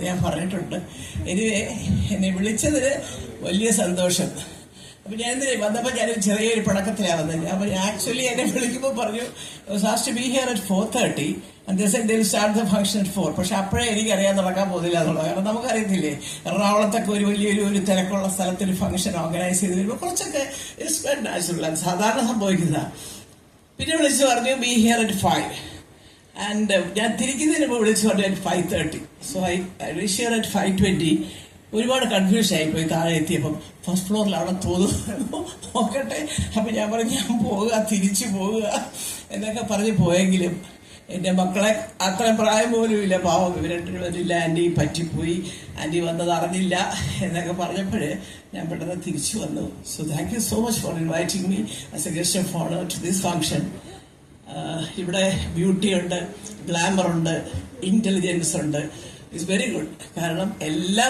ഞാൻ പറഞ്ഞിട്ടുണ്ട്. എനിവേ എന്നെ വിളിച്ചതിന് വലിയ സന്തോഷം. അപ്പൊ ഞാൻ വന്നപ്പോൾ ഞാൻ ചെറിയൊരു പടക്കത്തിലാണ് വന്നത്. അപ്പൊ ആക്ച്വലി എന്നെ വിളിക്കുമ്പോൾ പറഞ്ഞു last B here at 4:30 start the function at 4. പക്ഷെ അപ്പോഴേ എനിക്കറിയാൻ നടക്കാൻ പോകുന്നില്ല എന്നുള്ളത്. കാരണം നമുക്കറിയത്തില്ലേ, എറണാകുളത്തൊക്കെ ഒരു വലിയൊരു തിരക്കുള്ള സ്ഥലത്തൊരു ഫംഗ്ഷൻ ഓർഗനൈസ് ചെയ്ത് വരുമ്പോൾ കുറച്ചൊക്കെ നാച്ചുറലാണ്, സാധാരണ സംഭവിക്കുന്നതാണ്. പിന്നെ വിളിച്ച് പറഞ്ഞു ബി ഹിയർ അറ്റ് 5. ആൻഡ് ഞാൻ തിരിക്കുന്നതിന് മുമ്പ് വിളിച്ചു പറഞ്ഞു at 5:30. So I reach here at 5:20. ഒരുപാട് കൺഫ്യൂഷൻ ആയിപ്പോയി. താഴെ എത്തിയപ്പം ഫസ്റ്റ് ഫ്ലോറിൽ അവിടെ തോന്നുന്നു നോക്കട്ടെ. അപ്പൊ ഞാൻ പറഞ്ഞു ഞാൻ പോവുക, തിരിച്ചു പോവുക എന്നൊക്കെ പറഞ്ഞ് പോയെങ്കിലും എന്റെ മക്കളെ അത്രയും പ്രായം പോലും ഇല്ല, പാവം ഇവരില്ല. ആന്റി പറ്റിപ്പോയി, ആന്റി വന്നത് അറിഞ്ഞില്ല എന്നൊക്കെ പറഞ്ഞപ്പോഴ് ഞാൻ പെട്ടെന്ന് തിരിച്ചു വന്നു. So thank you so much for inviting me as a guest of honour to this function. ഇവിടെ ബ്യൂട്ടി ഉണ്ട്, ഗ്ലാമർ ഉണ്ട്, ഇന്റലിജൻസ് ഉണ്ട്. It's very good. കാരണം എല്ലാ